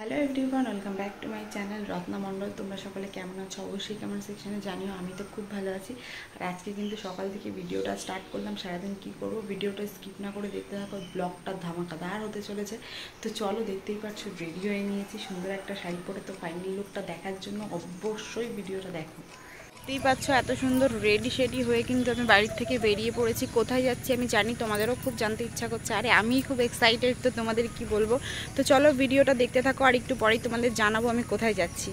Hello everyone, welcome back to my channel Ratna Mondal. তোমরা সকলে কেমন আছো অবশ্যই কমেন্ট সেকশনে জানিও। আমি তো খুব ভালো আছি। আর আজকে কিন্তু সকাল থেকে ভিডিওটা স্টার্ট করলাম। সারাদিন কী করবো, ভিডিওটা স্কিপ না করে দেখতে থাকো। ব্লগটা ধামাকাদার হতে চলেছে। তো চলো, দেখতেই পাচ্ছ রেডি হয়ে নিয়েছি সুন্দর একটা শাড়ি পরে। তো ফাইনাল লুকটা দেখার জন্য অবশ্যই ভিডিওটা দেখো। দেখতেই পাচ্ছ এত সুন্দর রেডি হয়ে কিন্তু আমি বাড়ির থেকে বেরিয়ে পড়েছি। কোথায় যাচ্ছি আমি জানি, তোমাদেরও খুব জানতে ইচ্ছা করছে। আরে আমি খুব এক্সাইটেড, তো তোমাদের কি বলবো। তো চলো ভিডিওটা দেখতে থাকো, আর একটু পরেই তোমাদের জানাবো আমি কোথায় যাচ্ছি।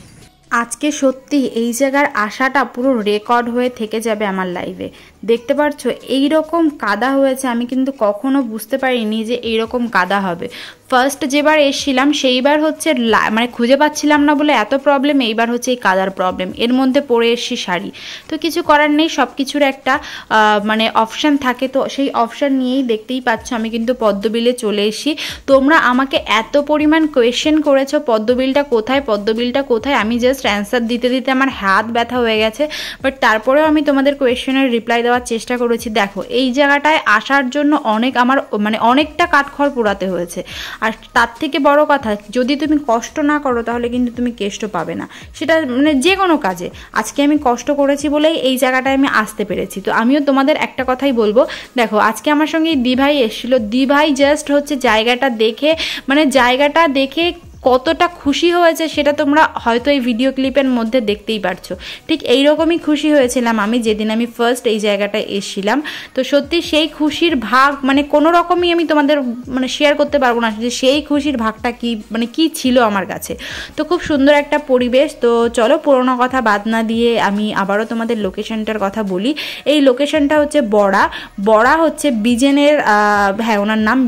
আজকে সত্যি এই জায়গার আশাটা পুরো রেকর্ড হয়ে থেকে যাবে আমার লাইফে। দেখতে পাচ্ছ এইরকম কাদা হয়েছে, আমি কিন্তু কখনো বুঝতে পারিনি যে এইরকম কাদা হবে। ফার্স্ট যেবার এসেছিলাম সেইবার হচ্ছে মানে খুঁজে পাচ্ছিলাম না বলে এত প্রবলেম, এইবার হচ্ছে এই কাদার প্রবলেম। এর মধ্যে পরে এসছি শাড়ি, তো কিছু করার নেই, সব কিছুর একটা মানে অপশান থাকে। তো সেই অপশান নিয়েই দেখতেই পাচ্ছ আমি কিন্তু পদ্মবিলে চলে এসেছি। তোমরা আমাকে এত পরিমাণ কোয়েশ্চেন করেছো পদ্মবিলটা কোথায়, পদ্মবিলটা কোথায়। আমি জাস্ট অ্যান্সার দিতে দিতে আমার হাত ব্যথা হয়ে গেছে, বাট তারপরেও আমি তোমাদের কোয়েশ্চেনের রিপ্লাই দেওয়ার চেষ্টা করেছি। দেখো এই জায়গাটায় আসার জন্য আমার মানে অনেকটা কাঠখড় পোড়াতে হয়েছে। আর তার থেকে বড় কথা, যদি তুমি কষ্ট না করো তাহলে কিন্তু তুমি কেষ্ট পাবে না, সেটা মানে যে কোনো কাজে। আজকে আমি কষ্ট করেছি বলেই এই জায়গাটায় আমি আসতে পেরেছি। তো আমিও তোমাদের একটা কথাই বলবো, দেখো আজকে আমার সঙ্গে দিভাই এসেছিল। দিভাই জাস্ট হচ্ছে জায়গাটা দেখে কতটা খুশি হয়েছে সেটা তোমরা হয়তো এই ভিডিও ক্লিপের মধ্যে দেখতেই পারছো। ঠিক এইরকমই খুশি হয়েছিলাম আমি যেদিন আমি ফার্স্ট এই জায়গাটায় এসেছিলাম। তো সত্যি সেই খুশির ভাগ মানে কোনো রকমই আমি তোমাদের মানে শেয়ার করতে পারবো না যে সেই খুশির ভাগটা কি ছিল আমার কাছে। তো খুব সুন্দর একটা পরিবেশ। তো চলো পুরোনো কথা বাদ না দিয়ে আমি আবারও তোমাদের লোকেশনটার কথা বলি। এই লোকেশনটা হচ্ছে বড়া হচ্ছে বিজেনের, হ্যাঁ ওনার নাম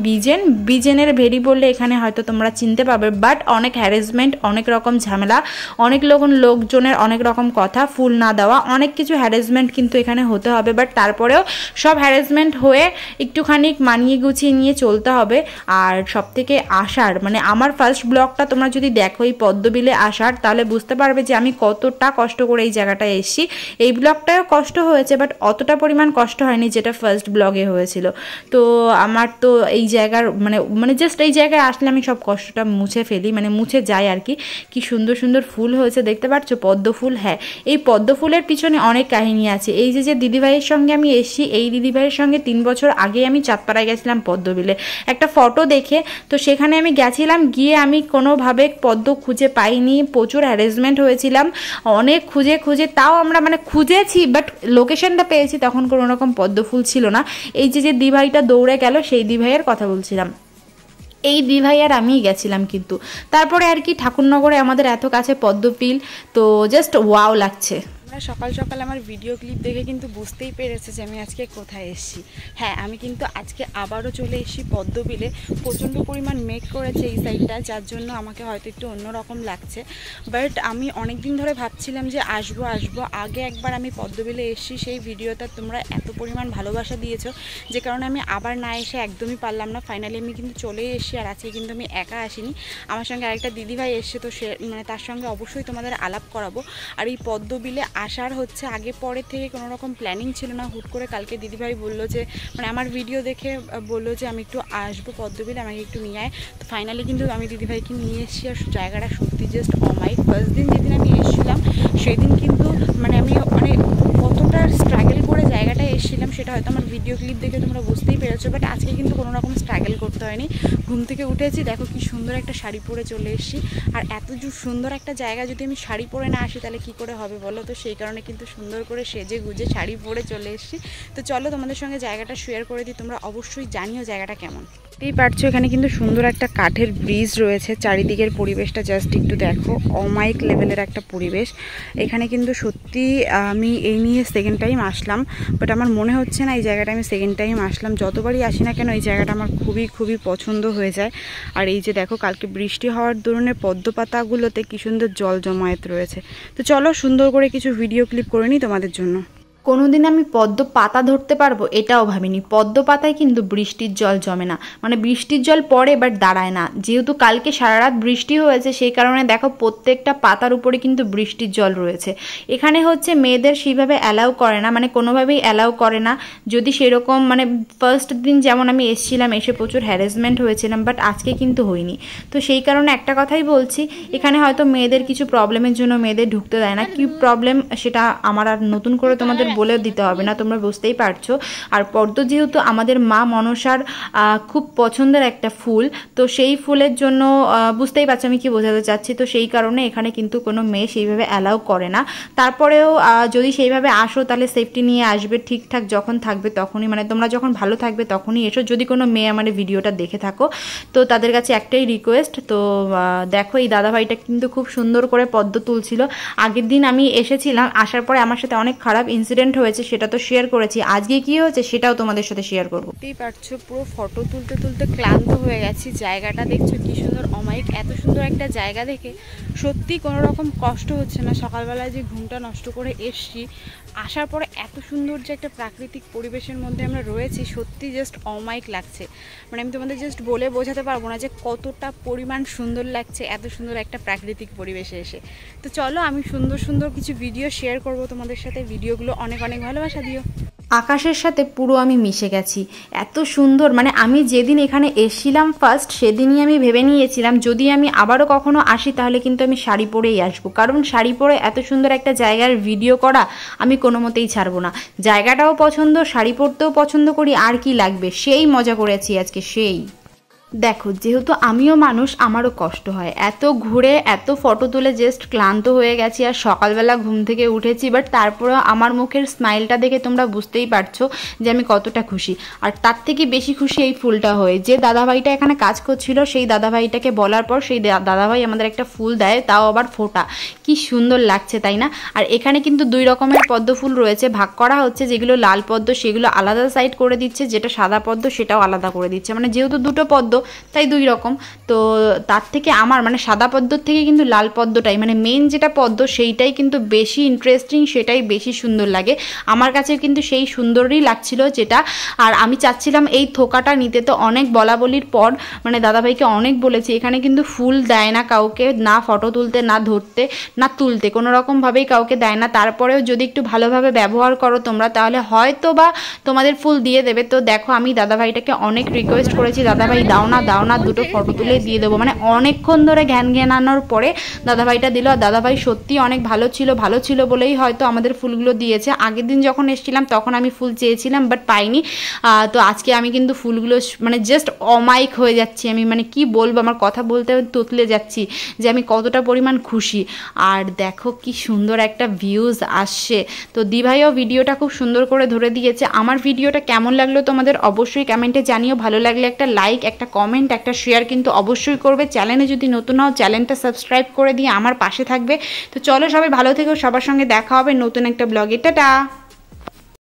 বিজেনের ভেরি বললে এখানে হয়তো তোমরা চিনতে পারবে। বাট অনেক হ্যারাসমেন্ট, অনেক রকম ঝামেলা, অনেক লোকজনের অনেক রকম কথা, ফুল না দেওয়া, অনেক কিছু হ্যারাসমেন্ট কিন্তু এখানে হতে হবে। বাট তারপরেও সব হ্যারাসমেন্ট হয়ে একটুখানি মানিয়ে গুছিয়ে নিয়ে চলতে হবে। আর সব থেকে আসার মানে আমার ফার্স্ট ব্লগটা তোমরা যদি দেখো এই পদ্মবিলে আসার, তাহলে বুঝতে পারবে যে আমি কতটা কষ্ট করে এই জায়গাটায় এসেছি। এই ব্লগটাও কষ্ট হয়েছে, বাট অতটা পরিমাণ কষ্ট হয়নি যেটা ফার্স্ট ব্লগে হয়েছিল। তো আমার তো এই জায়গার মানে জাস্ট এই জায়গায় আসলে আমি সব কষ্টটা মুছে ফেলি, মানে মুছে যায় আর কি। কি সুন্দর সুন্দর ফুল হয়েছে দেখতে পাচ্ছ, পদ্ম ফুল। হ্যাঁ, এই পদ্ম ফুলের পিছনে অনেক কাহিনী আছে। এই যে দিদিভাইয়ের সঙ্গে আমি এসেছি, এই দিদিভাইয়ের সঙ্গে 3 বছর আগে আমি চাঁদপাড়ায় গেছিলাম পদ্মবিলে একটা ফটো দেখে। তো সেখানে আমি গেছিলাম, গিয়ে আমি কোনোভাবে পদ্ম খুঁজে পাইনি, প্রচুর হ্যারাসমেন্ট হয়েছিলাম অনেক খুঁজে। তাও আমরা মানে খুঁজেছি, বাট লোকেশনটা পেয়েছি, তখন কোনো রকম পদ্ম ফুল ছিল না। এই যে দিভাইটা দৌড়ে গেল, সেই দিভাইয়ের কথা বলছিলাম। এই দিভাই আর আমিই গেছিলাম কিন্তু। তারপরে আর কি ঠাকুরনগরে আমাদের এত কাছে পদ্মবিল, তো জাস্ট ওয়াও লাগছে। সকাল সকাল আমার ভিডিও ক্লিপ দেখে কিন্তু বুঝতেই পেরেছে যে আমি আজকে কোথায় এসেছি। হ্যাঁ, আমি কিন্তু আজকে আবারও চলে এসেছি পদ্মবিলে। প্রচণ্ড পরিমাণ মেঘ করেছে এই সাইডটা, যার জন্য আমাকে হয়তো একটু অন্যরকম লাগছে। বাট আমি অনেক দিন ধরে ভাবছিলাম যে আসবো। আগে একবার আমি পদ্মবিলে এসেছি, সেই ভিডিওটা তোমরা এত পরিমাণ ভালোবাসা দিয়েছো যে কারণে আমি আবার না এসে একদমই পারলাম না। ফাইনালি আমি কিন্তু চলেই এসেছি। আর আজকে কিন্তু আমি একা আসিনি, আমার সঙ্গে আরেকটা দিদিভাই এসছে। তো সে মানে তার সঙ্গে অবশ্যই তোমাদের আলাপ করাবো। আর এই পদ্মবিলে আসার হচ্ছে আগে পরে থেকে কোনো রকম প্ল্যানিং ছিল না। হুট করে কালকে দিদিভাই বললো যে মানে আমার ভিডিও দেখে বললো যে আমি একটু আসবো পদ্মবিলে, আমাকে একটু নিয়ে আয়। তো ফাইনালি কিন্তু আমি দিদিভাইকে নিয়ে এসেছি। আর জায়গাটা সত্যি জাস্ট অমাইক। ফার্স্ট দিন যেদিন আমি এসেছিলাম সেদিন কিন্তু মানে আমি কতটা স্ট্রাগল করে জায়গাটায় এসেছিলাম সেটা হয়তো আমার ভিডিও ক্লিপ দেখে তোমরা বুঝতেই পেরেছো। বাট আজকে কিন্তু কোনো রকম স্ট্রাগল করতে হয়নি। ঘুম থেকে উঠেছি, দেখো কি সুন্দর একটা শাড়ি পরে চলে এসেছি। আর এত সুন্দর একটা জায়গা যদি আমি শাড়ি পরে না আসি তাহলে কী করে হবে বলো। তো সেই কারণে কিন্তু সুন্দর করে সেজে গুজে শাড়ি পরে চলে এসেছি। তো চলো তোমাদের সঙ্গে জায়গাটা শেয়ার করে দিই, তোমরা অবশ্যই জানিও জায়গাটা কেমন। দেখতেই পারছো এখানে কিন্তু সুন্দর একটা কাঠের ব্রিজ রয়েছে, চারিদিকের পরিবেশটা জাস্ট একটু দেখো, অমাইক লেভেলের একটা পরিবেশ এখানে। কিন্তু সত্যি আমি এই নিয়ে সেকেন্ড টাইম আসলাম, বাট আমার মনে হচ্ছে না এই জায়গাটা আমি সেকেন্ড টাইম আসলাম। যতবারই আসি না কেন এই জায়গাটা আমার খুবই পছন্দ হয়ে যায়। আর এই যে দেখো কালকে বৃষ্টি হওয়ার দরুনে পদ্ম পাতাগুলোতে কি সুন্দর জল জমায়েত রয়েছে। তো চলো সুন্দর করে কিছু ভিডিও ক্লিপ করে নিই তোমাদের জন্য। কোনোদিন আমি পদ্ম পাতা ধরতে পারবো এটাও ভাবিনি। পদ্ম পাতায় কিন্তু বৃষ্টির জল জমে না, মানে বৃষ্টির জল পড়ে বাট দাঁড়ায় না। যেহেতু কালকে সারা রাত বৃষ্টি হয়েছে সেই কারণে দেখো প্রত্যেকটা পাতার উপরে কিন্তু বৃষ্টির জল রয়েছে। এখানে হচ্ছে মেয়েদের সেইভাবে অ্যালাউ করে না, মানে কোনোভাবেই অ্যালাউ করে না। যদি সেরকম মানে ফার্স্ট দিন যেমন আমি এসেছিলাম, এসে প্রচুর হ্যারাসমেন্ট হয়েছিলাম, বাট আজকে কিন্তু হয়নি। তো সেই কারণে একটা কথাই বলছি, এখানে হয়তো মেয়েদের কিছু প্রবলেমের জন্য মেয়েদের ঢুকতে দেয় না। কি প্রবলেম সেটা আমার আর নতুন করে তোমাদের বলে দিতে হবে না, তোমরা বুঝতেই পারছো। আর পদ্ম যেহেতু আমাদের মা মনসার খুব পছন্দের একটা ফুল, তো সেই ফুলের জন্য বুঝতেই পারছো আমি কি বোঝাতে চাচ্ছি। তো সেই কারণে এখানে কিন্তু কোনো মেয়ে সেইভাবে অ্যালাউ করে না। তারপরেও যদি সেইভাবে আসো তাহলে সেফটি নিয়ে আসবে, ঠিকঠাক যখন থাকবে তখনই, মানে তোমরা যখন ভালো থাকবে তখনই এসো। যদি কোনো মেয়ে আমার ভিডিওটা দেখে থাকো তো তাদের কাছে একটাই রিকোয়েস্ট। তো দেখো এই দাদাভাইটা কিন্তু খুব সুন্দর করে পদ্ম তুলছিল। আগের দিন আমি এসেছিলাম, আসার পরে আমার সাথে অনেক খারাপ ইনসিডেন্ট হয়েছে, সেটা তো শেয়ার করেছি। আজকে কি হয়েছে সেটাও তোমাদের সাথে শেয়ার করবো। বুঝতেই পারছো পুরো ফটো তুলতে তুলতে ক্লান্ত হয়ে গেছি। জায়গাটা দেখছো কি সুন্দর, অমায়িক। এত সুন্দর একটা জায়গা দেখে সত্যি কোনো রকম কষ্ট হচ্ছে না। সকালবেলায় যে ঘুমটা নষ্ট করে এসছি, আসার পরে এত সুন্দর যে একটা প্রাকৃতিক পরিবেশের মধ্যে আমরা রয়েছি, সত্যি জাস্ট অমায়িক লাগছে। মানে আমি তোমাদের জাস্ট বলে বোঝাতে পারবো না যে কতটা পরিমাণ সুন্দর লাগছে এত সুন্দর একটা প্রাকৃতিক পরিবেশে এসে। তো চলো আমি সুন্দর সুন্দর কিছু ভিডিও শেয়ার করব তোমাদের সাথে। ভিডিওগুলো অনেক অনেক ভালোবাসা দিও। আকাশের সাথে পুরো আমি মিশে গেছি, এত সুন্দর। মানে আমি যেদিন এখানে এসেছিলাম ফার্স্ট, সেদিনই আমি ভেবে নিয়েছিলাম যদি আমি আবারও কখনো আসি তাহলে কিন্তু আমি শাড়ি পরেই আসবো, কারণ শাড়ি পরে এত সুন্দর একটা জায়গার ভিডিও করা আমি কোনো মতেই ছাড়বো না। জায়গাটাও পছন্দ, শাড়ি পরতেও পছন্দ করি, আর কি লাগবে, সেই মজা করেছি আজকে সেই। দেখো যেহেতু আমিও মানুষ, আমারও কষ্ট হয়। এত ঘুরে এত ফটো তুলে জাস্ট ক্লান্ত হয়ে গেছি, আর সকালবেলা ঘুম থেকে উঠেছি, বাট তারপরেও আমার মুখের স্মাইলটা দেখে তোমরা বুঝতেই পারছো যে আমি কতটা খুশি। আর তার থেকে বেশি খুশি এই ফুলটা হয়ে, যে দাদাভাইটা এখানে কাজ করছিল সেই দাদাভাইটাকে বলার পর সেই দাদাভাই আমাদের একটা ফুল দেয়, তাও আবার ফোটা। কি সুন্দর লাগছে তাই না? আর এখানে কিন্তু 2 রকমের পদ্ম ফুল রয়েছে, ভাগ করা হচ্ছে। যেগুলো লাল পদ্ম সেগুলো আলাদা সাইড করে দিচ্ছে, যেটা সাদা পদ্ম সেটাও আলাদা করে দিচ্ছে। মানে যেহেতু দুটো পদ্ম তাই 2 রকম। তো তার থেকে আমার মানে সাদা পদ্মর থেকে কিন্তু লাল পদ্মটাই, মানে মেন যেটা পদ্ম সেইটাই কিন্তু বেশি ইন্টারেস্টিং, সেটাই বেশি সুন্দর লাগে আমার কাছে, কিন্তু সেই সুন্দরই লাগছিল যেটা। আর আমি চাচ্ছিলাম এই থোকাটা নিতে, তো অনেক বলা বলির পর মানে দাদাভাইকে অনেক বলেছি, এখানে কিন্তু ফুল দেয় না কাউকে, না ফটো তুলতে, না ধরতে, না তুলতে, কোনো রকমভাবেই কাউকে দেয় না। তারপরেও যদি একটু ভালোভাবে ব্যবহার করো তোমরা তাহলে হয়তো বা তোমাদের ফুল দিয়ে দেবে। তো দেখো আমি দাদাভাইটাকে অনেক রিকোয়েস্ট করেছি, দাদাভাই দাও না দাও না, দুটো ফটো তুলে দিয়ে দেবো। মানে অনেকক্ষণ ধরে ঘ্যানানোর পরে দাদাভাইটা দিল। আর দাদাভাই সত্যি অনেক ভালো ছিল, ভালো ছিল বলেই হয়তো আমাদের ফুলগুলো দিয়েছে। আগের দিন যখন এসেছিলাম তখন আমি ফুল চেয়েছিলাম বাট পাইনি। তো আজকে আমি কিন্তু ফুলগুলো মানে জাস্ট অমায়িক হয়ে যাচ্ছি আমি, মানে কি বলবো, আমার কথা বলতে তুতলে যাচ্ছি যে আমি কতটা পরিমাণ খুশি। আর দেখো কি সুন্দর একটা ভিউজ আসছে। তো দিভাইও ভিডিওটা খুব সুন্দর করে ধরে দিয়েছে। আমার ভিডিওটা কেমন লাগলো তোমাদের অবশ্যই কমেন্টে জানিও। ভালো লাগলে একটা লাইক, একটা কমেন্ট, একটা শেয়ার কিন্তু অবশ্যই করবে। চ্যানেলে যদি নতুন হও চ্যানেলটা সাবস্ক্রাইব করে দিয়ে আমার পাশে থাকবে। তো চলো সবাই ভালো থেকো, সবার সঙ্গে দেখা হবে নতুন একটা ব্লগে। টাটা।